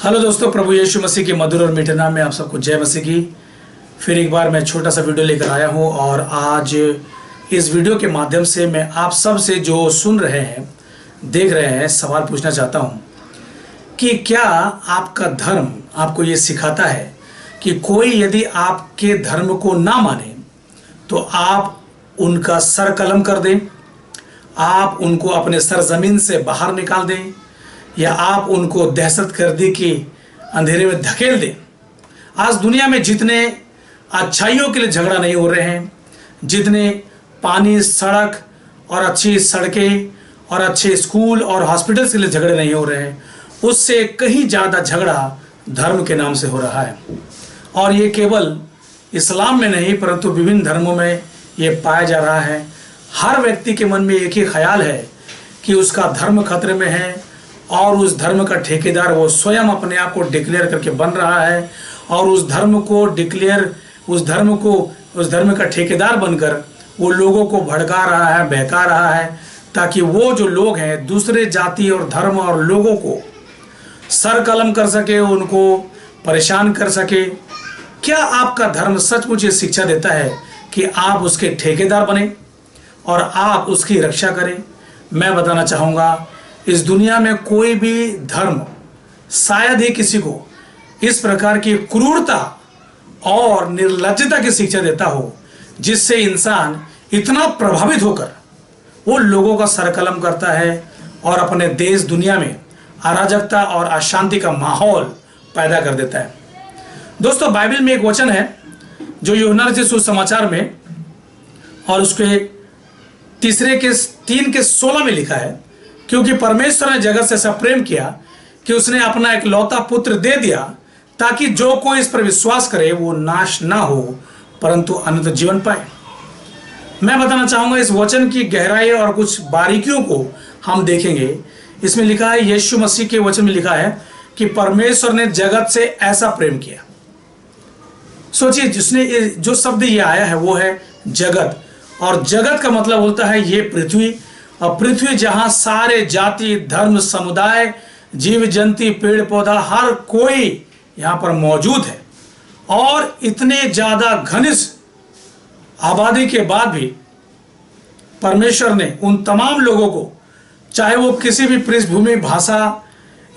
Hello दोस्तों, प्रभु यीशु मसीह के मधुर और मीठे नाम में आप सबको जय मसीह की। फिर एक बार मैं छोटा सा वीडियो लेकर आया हूं और आज इस वीडियो के माध्यम से मैं आप सब से जो सुन रहे हैं, देख रहे हैं, सवाल पूछना चाहता हूं कि क्या आपका धर्म आपको ये सिखाता है कि कोई यदि आपके धर्म को ना माने तो आप उनका सर कलम कर दें, आप उनको अपने सरजमीन से बाहर निकाल दें, या आप उनको दहशतगर्दी के अंधेरे में धकेल दें। आज दुनिया में जितने अच्छाइयों के लिए झगड़ा नहीं हो रहे हैं, जितने पानी, सड़क और अच्छी सड़कें और अच्छे स्कूल और हॉस्पिटल्स के लिए झगड़े नहीं हो रहे हैं, उससे कहीं ज़्यादा झगड़ा धर्म के नाम से हो रहा है। और ये केवल इस्लाम में नहीं परंतु विभिन्न धर्मों में ये पाया जा रहा है। हर व्यक्ति के मन में एक ही ख्याल है कि उसका धर्म खतरे में है और उस धर्म का ठेकेदार वो स्वयं अपने आप को डिक्लेयर करके बन रहा है और उस धर्म का ठेकेदार बनकर वो लोगों को भड़का रहा है, बहका रहा है, ताकि वो जो लोग हैं दूसरे जाति और धर्म और लोगों को सर कलम कर सके, उनको परेशान कर सके। क्या आपका धर्म सचमुच ये शिक्षा देता है कि आप उसके ठेकेदार बने और आप उसकी रक्षा करें? मैं बताना चाहूँगा, इस दुनिया में कोई भी धर्म शायद ही किसी को इस प्रकार की क्रूरता और निर्लज्जता की शिक्षा देता हो जिससे इंसान इतना प्रभावित होकर वो लोगों का सरकलम करता है और अपने देश दुनिया में अराजकता और अशांति का माहौल पैदा कर देता है। दोस्तों, बाइबल में एक वचन है जो यूहन्ना रचित सुसमाचार में और उसके 3:16 में लिखा है, क्योंकि परमेश्वर ने जगत से ऐसा प्रेम किया कि उसने अपना एक लौता पुत्र दे दिया ताकि जो कोई इस पर विश्वास करे वो नाश ना हो परंतु अनंत जीवन पाए। मैं बताना चाहूंगा, इस वचन की गहराई और कुछ बारीकियों को हम देखेंगे। इसमें लिखा है, यीशु मसीह के वचन में लिखा है कि परमेश्वर ने जगत से ऐसा प्रेम किया। सोचिए, जिसने जो शब्द ये आया है वो है जगत, और जगत का मतलब होता है ये पृथ्वी, और पृथ्वी जहां सारे जाति, धर्म, समुदाय, जीव जंतु, पेड़ पौधा, हर कोई यहां पर मौजूद है। और इतने ज्यादा घनिष्ठ आबादी के बाद भी परमेश्वर ने उन तमाम लोगों को, चाहे वो किसी भी पृष्ठभूमि, भाषा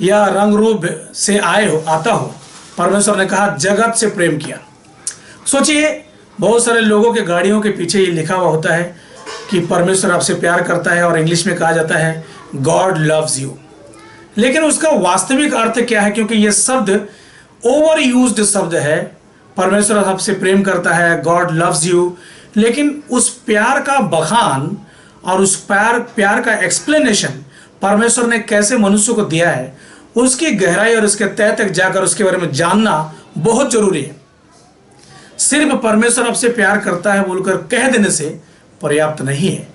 या रंग रूप से आता हो, परमेश्वर ने कहा जगत से प्रेम किया। सोचिए, बहुत सारे लोगों के गाड़ियों के पीछे ये लिखा हुआ होता है कि परमेश्वर आपसे प्यार करता है, और इंग्लिश में कहा जाता है गॉड लव्स यू। लेकिन उसका वास्तविक अर्थ क्या है? क्योंकि यह शब्द ओवर यूज्ड शब्द है। परमेश्वर आपसे प्रेम करता है, गॉड लव्स यू, लेकिन उस प्यार का बखान और उस प्यार का एक्सप्लेनेशन परमेश्वर ने कैसे मनुष्य को दिया है, उसकी गहराई और उसके तह तक जाकर उसके बारे में जानना बहुत जरूरी है। सिर्फ परमेश्वर आपसे प्यार करता है बोलकर कह देने से पर्याप्त नहीं है,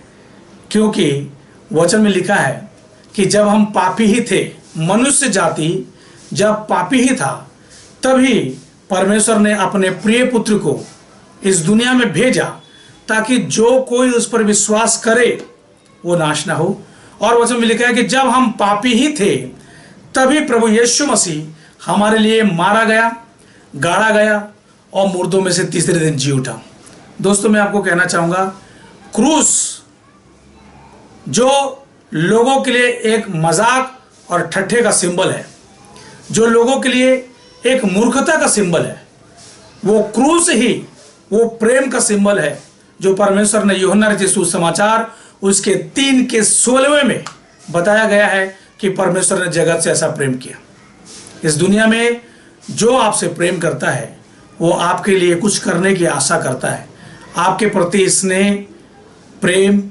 क्योंकि वचन में लिखा है कि जब हम पापी ही थे, मनुष्य जाति जब पापी ही था, तभी परमेश्वर ने अपने प्रिय पुत्र को इस दुनिया में भेजा ताकि जो कोई उस पर विश्वास करे वो नाश ना हो। और वचन में लिखा है कि जब हम पापी ही थे तभी प्रभु यीशु मसीह हमारे लिए मारा गया, गाड़ा गया और मुर्दों में से तीसरे दिन जी उठा। दोस्तों, मैं आपको कहना चाहूंगा, क्रूस जो लोगों के लिए एक मजाक और ठट्ठे का सिंबल है, जो लोगों के लिए एक मूर्खता का सिंबल है, वो क्रूस ही वो प्रेम का सिंबल है जो परमेश्वर ने यूहन्ना रचित सुसमाचार उसके 3:16 में बताया गया है कि परमेश्वर ने जगत से ऐसा प्रेम किया। इस दुनिया में जो आपसे प्रेम करता है वो आपके लिए कुछ करने की आशा करता है, आपके प्रति स्नेह, प्रेम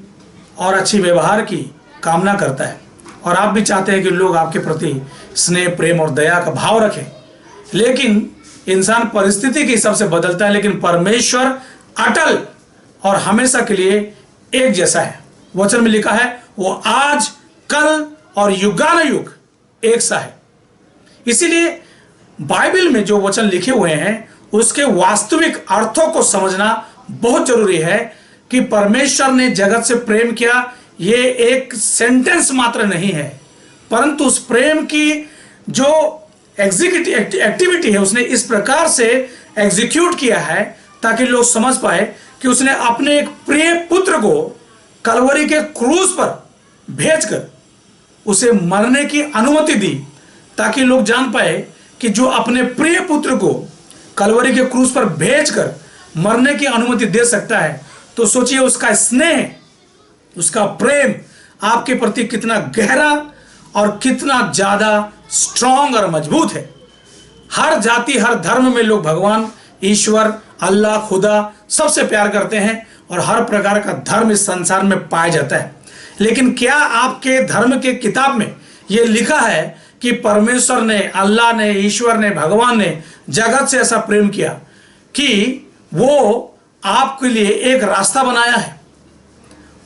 और अच्छी व्यवहार की कामना करता है, और आप भी चाहते हैं कि लोग आपके प्रति स्नेह, प्रेम और दया का भाव रखें। लेकिन इंसान परिस्थिति के हिसाब से बदलता है, लेकिन परमेश्वर अटल और हमेशा के लिए एक जैसा है। वचन में लिखा है वो आज, कल और युगानुयुग एक सा है। इसीलिए बाइबल में जो वचन लिखे हुए हैं उसके वास्तविक अर्थों को समझना बहुत जरूरी है कि परमेश्वर ने जगत से प्रेम किया, ये एक सेंटेंस मात्र नहीं है, परंतु उस प्रेम की जो एक्टिविटी है उसने इस प्रकार से एग्जीक्यूट किया है ताकि लोग समझ पाए कि उसने अपने एक प्रिय पुत्र को कलवरी के क्रूस पर भेजकर उसे मरने की अनुमति दी, ताकि लोग जान पाए कि जो अपने प्रिय पुत्र को कलवरी के क्रूस पर भेजकर मरने की अनुमति दे सकता है, तो सोचिए उसका स्नेह, उसका प्रेम आपके प्रति कितना गहरा और कितना ज्यादा स्ट्रांग और मजबूत है। हर जाति हर धर्म में लोग भगवान, ईश्वर, अल्लाह, खुदा सबसे प्यार करते हैं और हर प्रकार का धर्म इस संसार में पाया जाता है। लेकिन क्या आपके धर्म के किताब में यह लिखा है कि परमेश्वर ने, अल्लाह ने, ईश्वर ने, भगवान ने जगत से ऐसा प्रेम किया कि वो आपके लिए एक रास्ता बनाया है?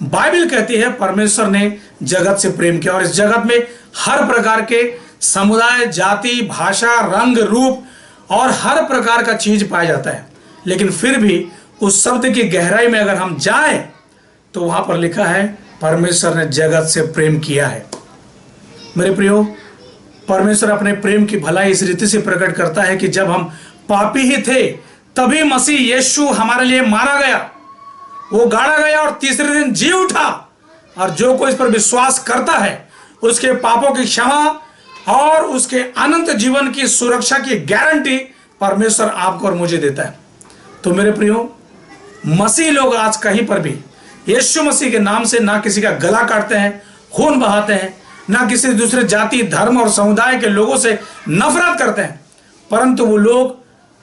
बाइबल कहती है परमेश्वर ने जगत से प्रेम किया और इस जगत में हर प्रकार के समुदाय, जाति, भाषा, रंग, रूप और हर प्रकार का चीज पाया जाता है। लेकिन फिर भी उस शब्द की गहराई में अगर हम जाएं तो वहां पर लिखा है परमेश्वर ने जगत से प्रेम किया है। मेरे प्रियो, परमेश्वर अपने प्रेम की भलाई इस रीति से प्रकट करता है कि जब हम पापी ही थे तभी मसीह यीशु हमारे लिए मारा गया, वो गाड़ा गया और तीसरे दिन जी उठा, और जो कोई इस पर विश्वास करता है उसके पापों की क्षमा और उसके अनंत जीवन की सुरक्षा की गारंटी परमेश्वर आपको और मुझे देता है। तो मेरे प्रियो, मसीह लोग आज कहीं पर भी यीशु मसीह के नाम से ना किसी का गला काटते हैं, खून बहाते हैं, ना किसी दूसरे जाति, धर्म और समुदाय के लोगों से नफरत करते हैं, परंतु वो लोग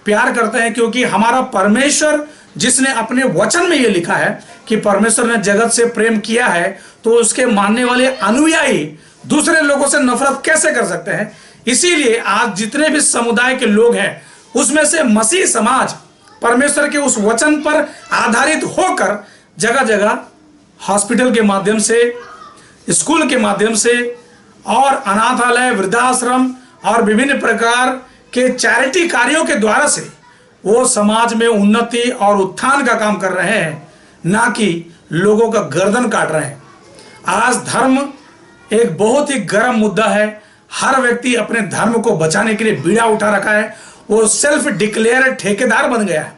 प्यार करते हैं क्योंकि हमारा परमेश्वर, जिसने अपने वचन में यह लिखा है कि परमेश्वर ने जगत से प्रेम किया है, तो उसके मानने वाले अनुयायी दूसरे लोगों से नफरत कैसे कर सकते हैं? इसीलिए आज जितने भी समुदाय के लोग हैं उसमें से मसीह समाज परमेश्वर के उस वचन पर आधारित होकर जगह जगह हॉस्पिटल के माध्यम से, स्कूल के माध्यम से और अनाथालय, वृद्धाश्रम और विभिन्न प्रकार के चैरिटी कार्यों के द्वारा से वो समाज में उन्नति और उत्थान का काम कर रहे हैं, ना कि लोगों का गर्दन काट रहे हैं। आज धर्म एक बहुत ही गर्म मुद्दा है। हर व्यक्ति अपने धर्म को बचाने के लिए बीड़ा उठा रखा है। वो सेल्फ डिक्लेयर ठेकेदार बन गया है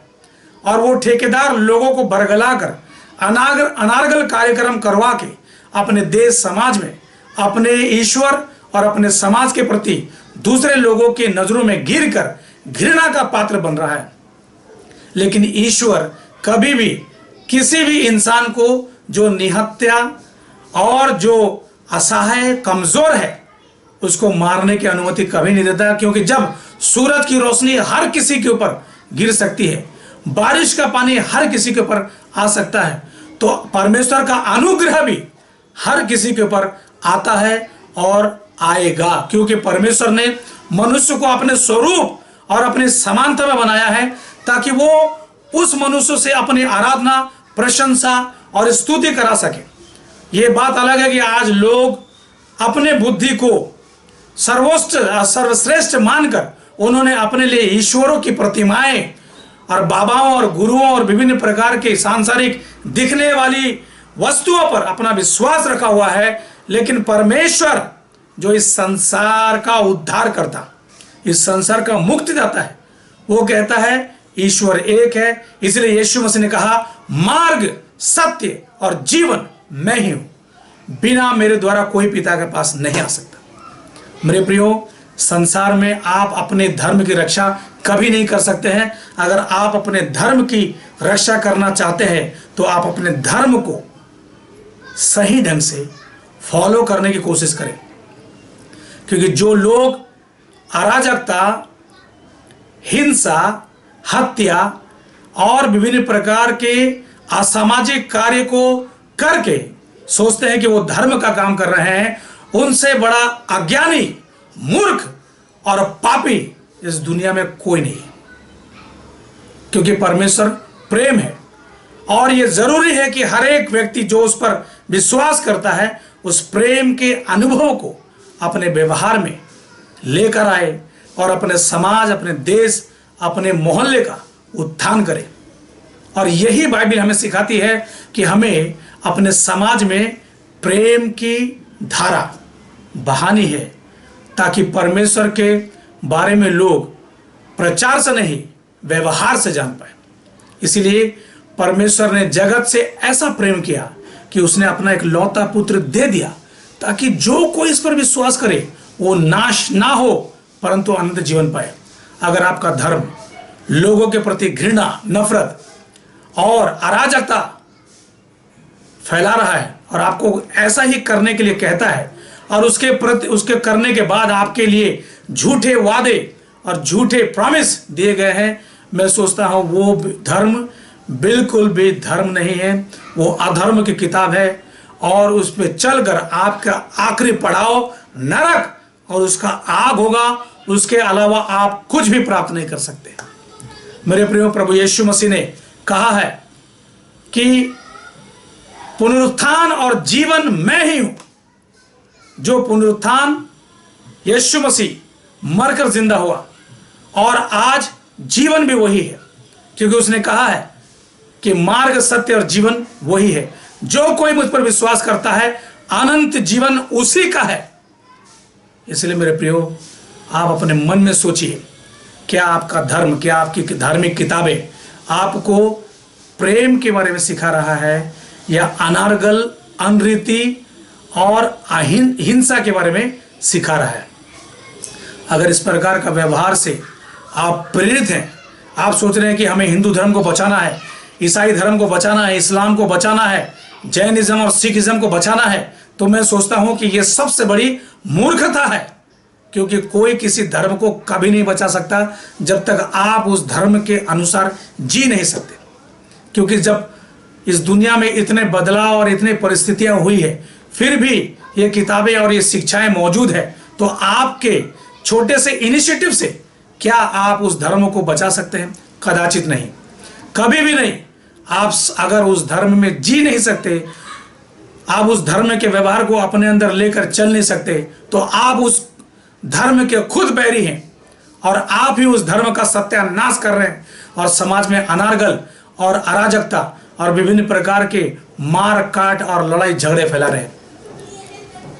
और वो ठेकेदार लोगों को बरगलाकर अनारगल कार्यक्रम करवा के अपने देश समाज में अपने ईश्वर और अपने समाज के प्रति दूसरे लोगों की नजरों में गिरकर घृणा का पात्र बन रहा है। लेकिन ईश्वर कभी भी किसी भी इंसान को जो निहत्या और जो असहाय, कमजोर है, उसको मारने की अनुमति कभी नहीं देता, क्योंकि जब सूरज की रोशनी हर किसी के ऊपर गिर सकती है, बारिश का पानी हर किसी के ऊपर आ सकता है, तो परमेश्वर का अनुग्रह भी हर किसी के ऊपर आता है और आएगा, क्योंकि परमेश्वर ने मनुष्य को अपने स्वरूप और अपने समानता में बनाया है ताकि वो उस मनुष्य से अपनी आराधना, प्रशंसा और स्तुति करा सके। ये बात अलग है कि आज लोग अपने बुद्धि को सर्वश्रेष्ठ मानकर उन्होंने अपने लिए ईश्वरों की प्रतिमाएं और बाबाओं और गुरुओं और विभिन्न प्रकार के सांसारिक दिखने वाली वस्तुओं पर अपना विश्वास रखा हुआ है। लेकिन परमेश्वर जो इस संसार का उद्धार करता, इस संसार का मुक्तिदाता है, वो कहता है ईश्वर एक है। इसलिए यीशु मसीह ने कहा, मार्ग, सत्य और जीवन मैं ही हूं, बिना मेरे द्वारा कोई पिता के पास नहीं आ सकता। मेरे प्रियो, संसार में आप अपने धर्म की रक्षा कभी नहीं कर सकते हैं। अगर आप अपने धर्म की रक्षा करना चाहते हैं तो आप अपने धर्म को सही ढंग से फॉलो करने की कोशिश करें, क्योंकि जो लोग अराजकता, हिंसा, हत्या और विभिन्न प्रकार के असामाजिक कार्य को करके सोचते हैं कि वो धर्म का काम कर रहे हैं, उनसे बड़ा अज्ञानी, मूर्ख और पापी इस दुनिया में कोई नहीं, क्योंकि परमेश्वर प्रेम है और ये जरूरी है कि हर एक व्यक्ति जो उस पर विश्वास करता है उस प्रेम के अनुभव को अपने व्यवहार में लेकर आए और अपने समाज, अपने देश, अपने मोहल्ले का उत्थान करे। और यही बाइबल हमें सिखाती है कि हमें अपने समाज में प्रेम की धारा बहानी है, ताकि परमेश्वर के बारे में लोग प्रचार से नहीं व्यवहार से जान पाए। इसीलिए परमेश्वर ने जगत से ऐसा प्रेम किया कि उसने अपना एक लौता पुत्र दे दिया, ताकि जो कोई इस पर विश्वास करे वो नाश ना हो परंतु अनंत जीवन पाए। अगर आपका धर्म लोगों के प्रति घृणा, नफरत और अराजकता फैला रहा है और आपको ऐसा ही करने के लिए कहता है और उसके करने के बाद आपके लिए झूठे वादे और झूठे प्रॉमिस दिए गए हैं, मैं सोचता हूं वो धर्म बिल्कुल भी धर्म नहीं है, वो अधर्म की किताब है और उस पर चलकर आपका आखिरी पड़ाव नरक और उसका आग होगा। उसके अलावा आप कुछ भी प्राप्त नहीं कर सकते। मेरे प्रिय, प्रभु यीशु मसीह ने कहा है कि पुनरुत्थान और जीवन मैं ही हूं। जो पुनरुत्थान यीशु मसीह मरकर जिंदा हुआ और आज जीवन भी वही है, क्योंकि उसने कहा है कि मार्ग, सत्य और जीवन वही है। जो कोई मुझ पर विश्वास करता है अनंत जीवन उसी का है। इसलिए मेरे प्रियो, आप अपने मन में सोचिए, क्या आपका धर्म, क्या आपकी धार्मिक किताबें आपको प्रेम के बारे में सिखा रहा है या अनार्गल, अनरीति और हिंसा के बारे में सिखा रहा है? अगर इस प्रकार का व्यवहार से आप प्रेरित हैं, आप सोच रहे हैं कि हमें हिंदू धर्म को बचाना है, ईसाई धर्म को बचाना है, इस्लाम को बचाना है, जैनिज्म और सिखिज्म को बचाना है, तो मैं सोचता हूं कि यह सबसे बड़ी मूर्खता है, क्योंकि कोई किसी धर्म को कभी नहीं बचा सकता जब तक आप उस धर्म के अनुसार जी नहीं सकते। क्योंकि जब इस दुनिया में इतने बदलाव और इतनी परिस्थितियां हुई है, फिर भी ये किताबें और ये शिक्षाएं मौजूद है, तो आपके छोटे से इनिशिएटिव से क्या आप उस धर्म को बचा सकते हैं? कदाचित नहीं, कभी भी नहीं। आप अगर उस धर्म में जी नहीं सकते, आप उस धर्म के व्यवहार को अपने अंदर लेकर चल नहीं सकते, तो आप उस धर्म के खुद बैरी हैं और आप ही उस धर्म का सत्यानाश कर रहे हैं और समाज में अनार्गल और अराजकता और विभिन्न प्रकार के मार काट और लड़ाई झगड़े फैला रहे हैं।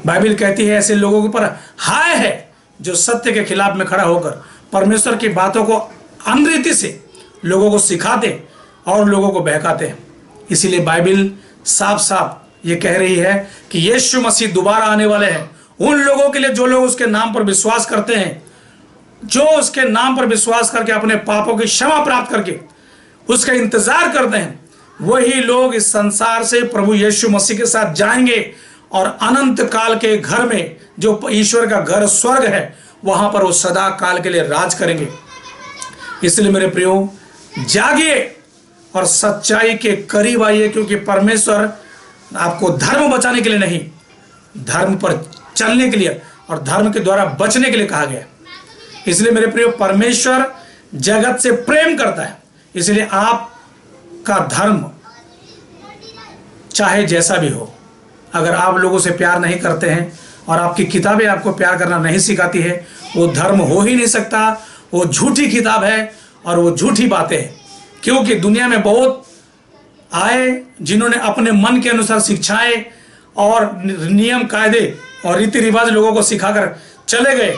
बाइबल कहती है ऐसे लोगों के ऊपर हाय है जो सत्य के खिलाफ में खड़ा होकर परमेश्वर की बातों को अनरीति से लोगों को सिखाते और लोगों को बहकाते हैं। इसीलिए बाइबल साफ साफ ये कह रही है कि यीशु मसीह दोबारा आने वाले हैं उन लोगों के लिए जो लोग उसके नाम पर विश्वास करते हैं, जो उसके नाम पर विश्वास करके अपने पापों की क्षमा प्राप्त करके उसका इंतजार करते हैं। वही लोग इस संसार से प्रभु यीशु मसीह के साथ जाएंगे और अनंत काल के घर में, जो ईश्वर का घर स्वर्ग है, वहां पर वो सदा काल के लिए राज करेंगे। इसलिए मेरे प्रियो, जागिए और सच्चाई के करीब आइए, क्योंकि परमेश्वर आपको धर्म बचाने के लिए नहीं, धर्म पर चलने के लिए और धर्म के द्वारा बचने के लिए कहा गया। इसलिए मेरे प्रियो, परमेश्वर जगत से प्रेम करता है। इसलिए आपका धर्म चाहे जैसा भी हो, अगर आप लोगों से प्यार नहीं करते हैं और आपकी किताबें आपको प्यार करना नहीं सिखाती है, वो धर्म हो ही नहीं सकता। वो झूठी किताब है और वो झूठी बातें हैं। क्योंकि दुनिया में बहुत आए जिन्होंने अपने मन के अनुसार शिक्षाएं और नियम कायदे और रीति रिवाज लोगों को सिखाकर चले गए,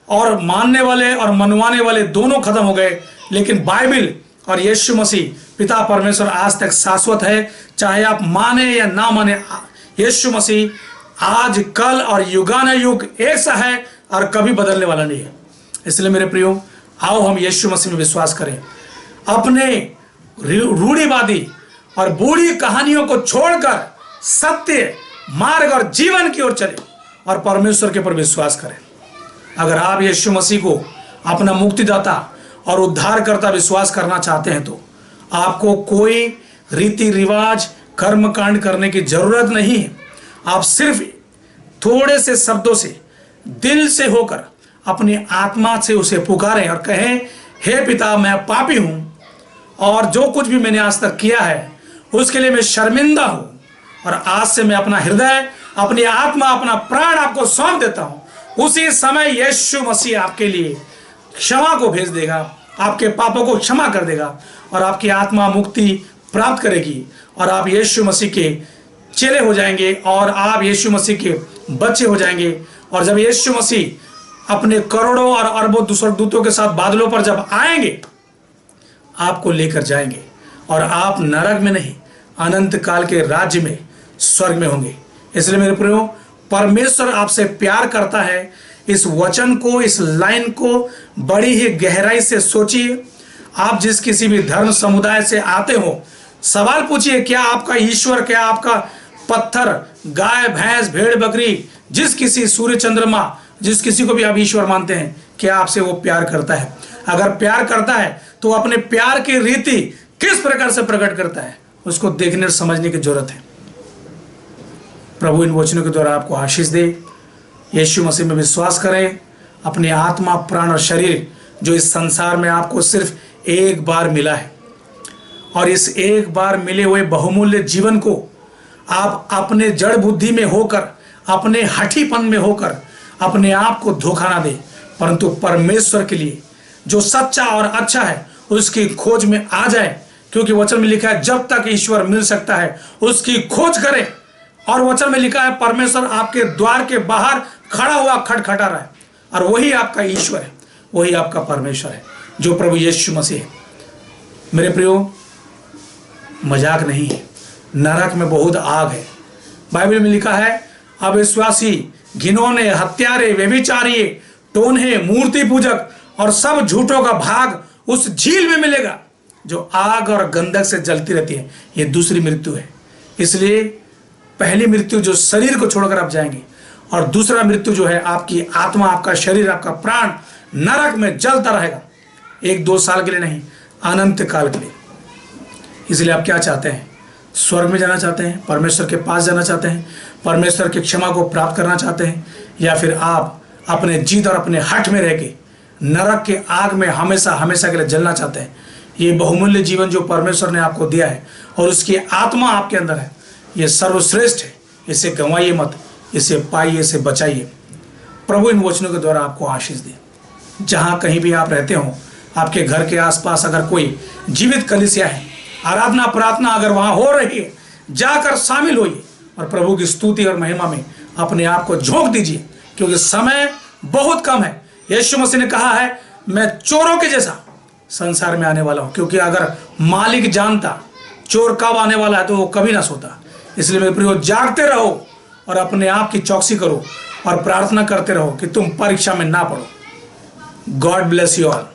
और मानने वाले और मनवाने वाले दोनों खत्म हो गए। लेकिन बाइबल और यीशु मसीह पिता परमेश्वर आज तक शाश्वत है। चाहे आप माने या ना माने, यीशु मसीह आज, कल और युगानुयुग एक सा है और कभी बदलने वाला नहीं है। इसलिए मेरे प्रियो, आओ हम यीशु मसीह में विश्वास करें, अपने रूढ़िवादी और बूढ़ी कहानियों को छोड़कर सत्य, मार्ग और जीवन की ओर चले और परमेश्वर के ऊपर विश्वास करें। अगर आप यीशु मसीह को अपना मुक्तिदाता और उद्धारकर्ता विश्वास करना चाहते हैं, तो आपको कोई रीति रिवाज, कर्मकांड करने की जरूरत नहीं है। आप सिर्फ थोड़े से शब्दों से, दिल से होकर, अपनी आत्मा से उसे पुकारें और कहें, हे पिता, मैं पापी हूं और जो कुछ भी मैंने आज तक किया है उसके लिए मैं शर्मिंदा हूं, और आज से मैं अपना हृदय, अपनी आत्मा, अपना प्राण आपको सौंप देता हूं। उसी समय यीशु मसीह आपके लिए क्षमा को भेज देगा, आपके पापों को क्षमा कर देगा और आपकी आत्मा मुक्ति प्राप्त करेगी और आप यीशु मसीह के चेले हो जाएंगे और आप यीशु मसीह के बच्चे हो जाएंगे। और जब यीशु मसीह अपने करोड़ों और अरबों दूसरे दूतों के साथ बादलों पर जब आएंगे, आपको लेकर जाएंगे और आप नरक में नहीं, अनंत काल के राज्य में, स्वर्ग में होंगे। इसलिए मेरे प्रियो, परमेश्वर आपसे प्यार करता है। इस वचन को, इस लाइन को बड़ी ही गहराई से सोचिए। आप जिस किसी भी धर्म समुदाय से आते हो, सवाल पूछिए, क्या आपका ईश्वर, क्या आपका पत्थर, गाय, भैंस, भेड़, बकरी, जिस किसी सूर्य, चंद्रमा, जिस किसी को भी आप ईश्वर मानते हैं, क्या आपसे वो प्यार करता है? अगर प्यार करता है तो अपने प्यार की रीति किस प्रकार से प्रकट करता है, उसको देखने और समझने की जरूरत है। प्रभु इन वचनों के द्वारा आपको आशीष दे। यीशु मसीह में विश्वास करें। अपनी आत्मा, प्राण और शरीर जो इस संसार में आपको सिर्फ एक बार मिला है, और इस एक बार मिले हुए बहुमूल्य जीवन को आप अपने जड़ बुद्धि में होकर, अपने हठीपन में होकर अपने आप को धोखा ना दे, परंतु परमेश्वर के लिए जो सच्चा और अच्छा है उसकी खोज में आ जाए। क्योंकि वचन में लिखा है, जब तक ईश्वर मिल सकता है उसकी खोज करें। और वचन में लिखा है, परमेश्वर आपके द्वार के बाहर खड़ा हुआ खटखटा रहा है, और वही आपका ईश्वर है, वही आपका परमेश्वर है, जो प्रभु यीशु मसीह है। मेरे प्रियो, मजाक नहीं है, नरक में बहुत आग है। बाइबल में लिखा है, अविश्वासी, घिनौने, हत्यारे, व्यभिचारी, टोन्हे, मूर्ति पूजक और सब झूठों का भाग उस झील में मिलेगा जो आग और गंधक से जलती रहती है। यह दूसरी मृत्यु है। इसलिए पहली मृत्यु जो शरीर को छोड़कर आप जाएंगे, और दूसरा मृत्यु जो है आपकी आत्मा, आपका शरीर, आपका प्राण नरक में जलता रहेगा, 1-2 साल के लिए नहीं, अनंत काल के लिए। इसलिए आप क्या चाहते हैं? स्वर्ग में जाना चाहते हैं? परमेश्वर के पास जाना चाहते हैं? परमेश्वर की क्षमा को प्राप्त करना चाहते हैं? या फिर आप अपने जिद और अपने हठ में रह के नरक के आग में हमेशा हमेशा के लिए जलना चाहते हैं? ये बहुमूल्य जीवन जो परमेश्वर ने आपको दिया है और उसकी आत्मा आपके अंदर है, ये सर्वश्रेष्ठ है। इसे गंवाइए मत, इसे पाइए, इसे बचाइए। प्रभु इन वचनों के द्वारा आपको आशीष दे। जहाँ कहीं भी आप रहते हो, आपके घर के आसपास अगर कोई जीवित कलीसिया है, आराधना प्रार्थना अगर वहाँ हो रही है, जाकर शामिल होइए और प्रभु की स्तुति और महिमा में अपने आप को झोंक दीजिए, क्योंकि समय बहुत कम है। यीशु मसीह ने कहा है, मैं चोरों के जैसा संसार में आने वाला हूँ। क्योंकि अगर मालिक जानता चोर कब आने वाला है तो वो कभी ना सोता। इसलिए मेरे प्रियो, जागते रहो और अपने आप की चौकसी करो और प्रार्थना करते रहो कि तुम परीक्षा में ना पड़ो। God bless you all.